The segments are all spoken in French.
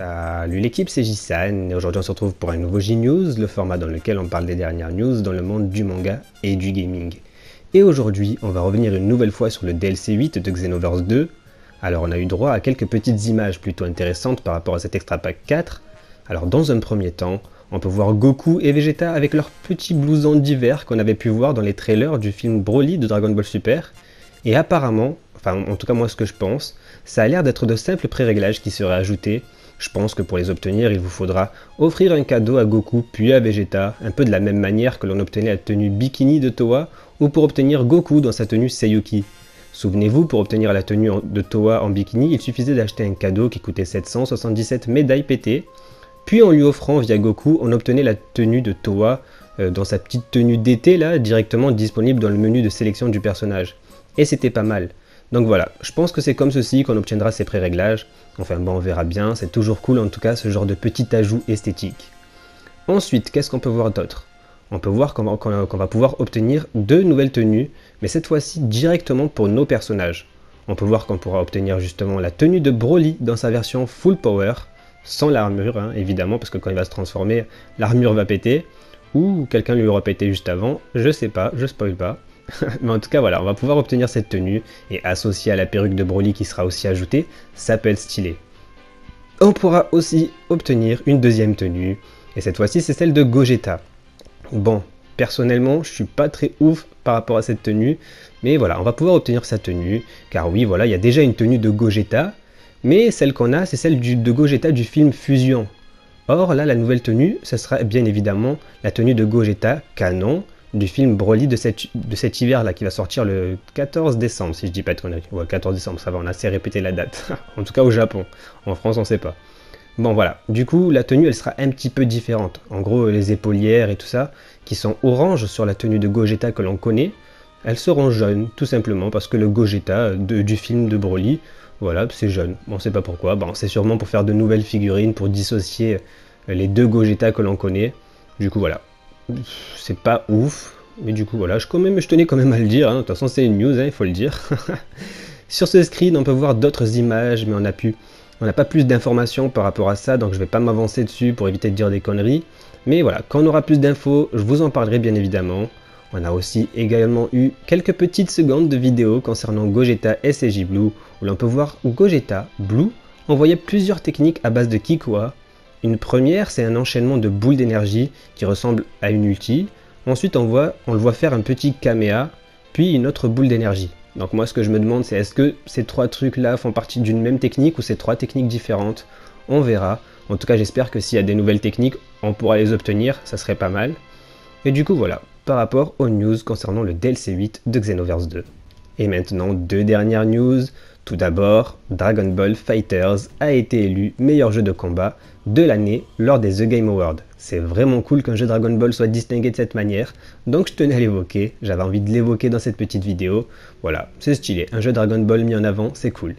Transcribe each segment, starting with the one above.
Salut l'équipe, c'est Jisan et aujourd'hui on se retrouve pour un nouveau J-News, le format dans lequel on parle des dernières news dans le monde du manga et du gaming. Et aujourd'hui, on va revenir une nouvelle fois sur le DLC 8 de Xenoverse 2. Alors on a eu droit à quelques petites images plutôt intéressantes par rapport à cet extra pack 4. Alors dans un premier temps, on peut voir Goku et Vegeta avec leurs petits blousons d'hiver qu'on avait pu voir dans les trailers du film Broly de Dragon Ball Super. Et apparemment, enfin en tout cas moi ce que je pense, ça a l'air d'être de simples pré-réglages qui seraient ajoutés. Je pense que pour les obtenir, il vous faudra offrir un cadeau à Goku puis à Vegeta, un peu de la même manière que l'on obtenait la tenue Bikini de Towa, ou pour obtenir Goku dans sa tenue Seiyuki. Souvenez-vous, pour obtenir la tenue de Towa en Bikini, il suffisait d'acheter un cadeau qui coûtait 777 médailles pétées, puis en lui offrant via Goku, on obtenait la tenue de Towa dans sa petite tenue d'été là, directement disponible dans le menu de sélection du personnage. Et c'était pas mal. Donc voilà, je pense que c'est comme ceci qu'on obtiendra ces pré-réglages. Enfin bon, on verra bien, c'est toujours cool en tout cas ce genre de petit ajout esthétique. Ensuite, qu'est-ce qu'on peut voir d'autre? On peut voir qu'on va pouvoir obtenir deux nouvelles tenues, mais cette fois-ci directement pour nos personnages. On peut voir qu'on pourra obtenir justement la tenue de Broly dans sa version full power, sans l'armure hein, évidemment, parce que quand il va se transformer, l'armure va péter, ou quelqu'un lui aura pété juste avant, je sais pas, je spoil pas. Mais en tout cas voilà, on va pouvoir obtenir cette tenue, et associée à la perruque de Broly qui sera aussi ajoutée, ça peut être stylé. On pourra aussi obtenir une deuxième tenue, et cette fois-ci c'est celle de Gogeta. Bon, personnellement je suis pas très ouf par rapport à cette tenue, mais voilà, on va pouvoir obtenir sa tenue, car oui voilà, il y a déjà une tenue de Gogeta, mais celle qu'on a c'est celle de Gogeta du film Fusion. Or là la nouvelle tenue, ce sera bien évidemment la tenue de Gogeta canon, du film Broly de cet hiver là qui va sortir le 14 décembre si je dis pas de conneries. Ouais, 14 décembre, ça va, on a assez répété la date. En tout cas au Japon. En France on sait pas. Bon voilà, du coup la tenue elle sera un petit peu différente. En gros les épaulières et tout ça, qui sont orange sur la tenue de Gogeta que l'on connaît, elles seront jaunes tout simplement parce que le Gogeta du film de Broly, voilà, c'est jaune. On sait pas pourquoi, bon, c'est sûrement pour faire de nouvelles figurines, pour dissocier les deux Gogeta que l'on connaît. Du coup voilà. C'est pas ouf, mais du coup voilà, je tenais quand même à le dire, hein. De toute façon c'est une news, hein, il faut le dire. Sur ce screen on peut voir d'autres images, mais on n'a pas plus d'informations par rapport à ça, donc je vais pas m'avancer dessus pour éviter de dire des conneries. Mais voilà, quand on aura plus d'infos, je vous en parlerai bien évidemment. On a aussi également eu quelques petites secondes de vidéos concernant Gogeta SSJ Blue, où l'on peut voir Gogeta Blue envoyer plusieurs techniques à base de Kikoa. Une première, c'est un enchaînement de boules d'énergie qui ressemble à une ulti. Ensuite, on le voit faire un petit Kamea, puis une autre boule d'énergie. Donc moi, ce que je me demande, c'est est-ce que ces trois trucs-là font partie d'une même technique ou c'est trois techniques différentes? On verra. En tout cas, j'espère que s'il y a des nouvelles techniques, on pourra les obtenir, ça serait pas mal. Et du coup, voilà, par rapport aux news concernant le DLC 8 de Xenoverse 2. Et maintenant, deux dernières news. Tout d'abord, Dragon Ball FighterZ a été élu meilleur jeu de combat de l'année lors des The Game Awards. C'est vraiment cool qu'un jeu Dragon Ball soit distingué de cette manière, donc je tenais à l'évoquer, j'avais envie de l'évoquer dans cette petite vidéo. Voilà, c'est stylé, un jeu Dragon Ball mis en avant, c'est cool.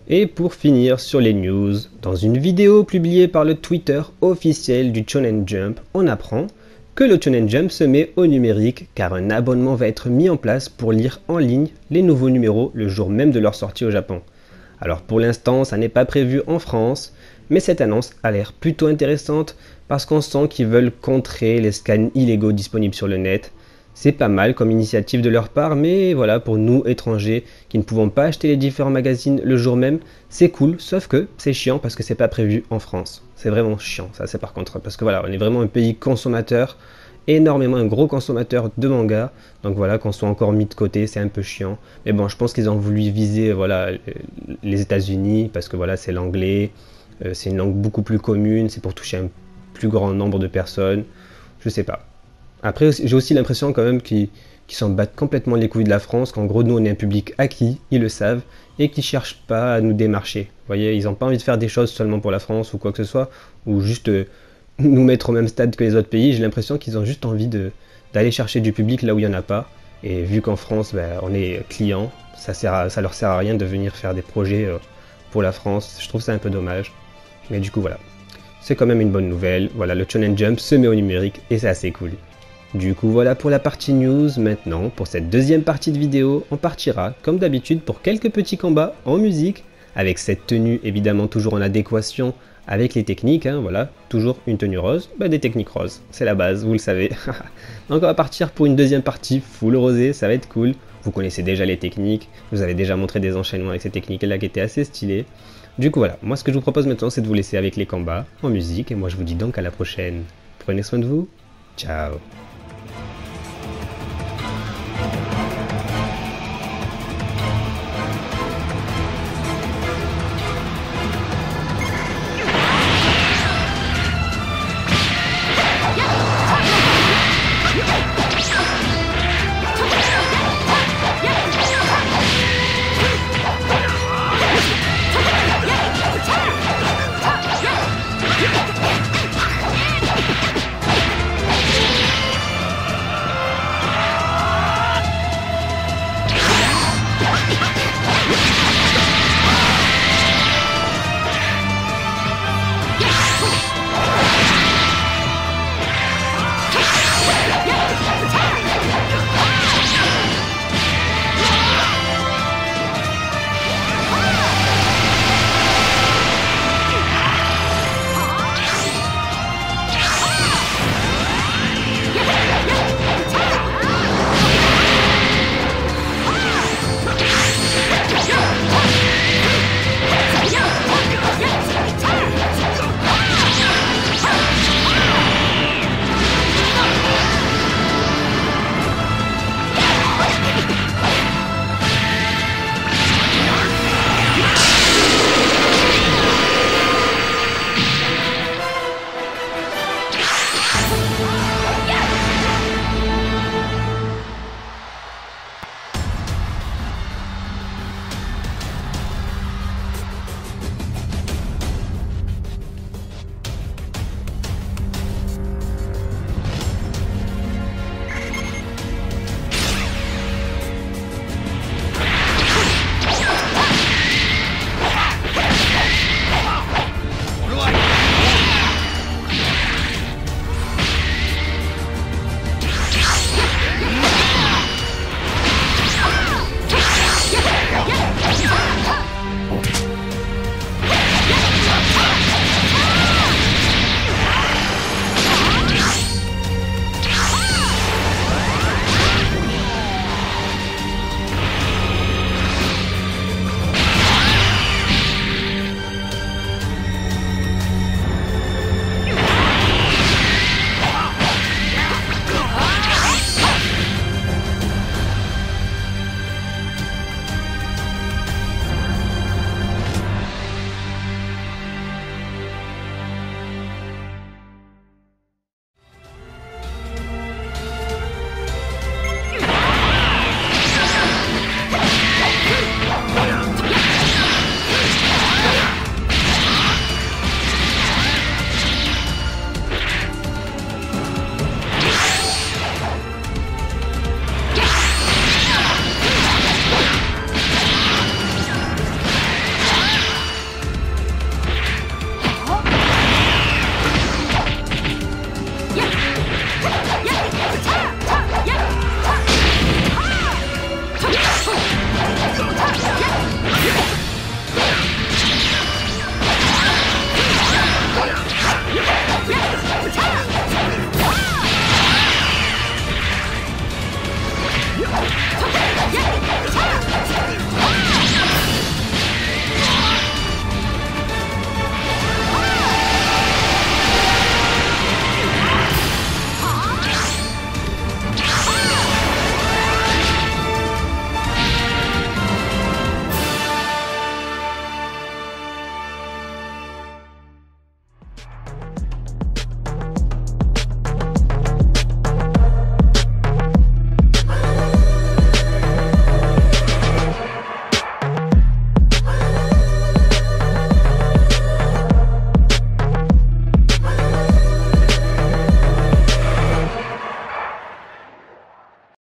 Et pour finir sur les news, dans une vidéo publiée par le Twitter officiel du Shonen Jump, on apprend que le Shonen Jump se met au numérique car un abonnement va être mis en place pour lire en ligne les nouveaux numéros le jour même de leur sortie au Japon. Alors pour l'instant, ça n'est pas prévu en France, mais cette annonce a l'air plutôt intéressante parce qu'on sent qu'ils veulent contrer les scans illégaux disponibles sur le net. C'est pas mal comme initiative de leur part, mais voilà, pour nous étrangers qui ne pouvons pas acheter les différents magazines le jour même, c'est cool, sauf que c'est chiant parce que c'est pas prévu en France. C'est vraiment chiant, ça c'est par contre, parce que voilà, on est vraiment un pays consommateur, énormément un gros consommateur de manga, donc voilà, qu'on soit encore mis de côté, c'est un peu chiant. Mais bon, je pense qu'ils ont voulu viser voilà, les États-Unis parce que voilà, c'est l'anglais, c'est une langue beaucoup plus commune, c'est pour toucher un plus grand nombre de personnes, je sais pas. Après, j'ai aussi l'impression quand même qu'ils s'en battent complètement les couilles de la France, qu'en gros, nous, on est un public acquis, ils le savent, et qu'ils cherchent pas à nous démarcher. Vous voyez, ils n'ont pas envie de faire des choses seulement pour la France ou quoi que ce soit, ou juste nous mettre au même stade que les autres pays. J'ai l'impression qu'ils ont juste envie d'aller chercher du public là où il n'y en a pas. Et vu qu'en France, ben, on est client, ça leur sert à rien de venir faire des projets pour la France. Je trouve ça un peu dommage. Mais du coup, voilà. C'est quand même une bonne nouvelle. Voilà, le Shonen Jump se met au numérique et c'est assez cool. Du coup voilà pour la partie news. Maintenant pour cette deuxième partie de vidéo, on partira comme d'habitude pour quelques petits combats en musique, avec cette tenue évidemment toujours en adéquation avec les techniques, hein, voilà, toujours une tenue rose, bah des techniques roses, c'est la base, vous le savez. Donc on va partir pour une deuxième partie full rosé, ça va être cool. Vous connaissez déjà les techniques, je vous avez déjà montré des enchaînements avec ces techniques-là qui étaient assez stylés. Du coup voilà, moi ce que je vous propose maintenant c'est de vous laisser avec les combats en musique, et moi je vous dis donc à la prochaine. Prenez soin de vous, ciao.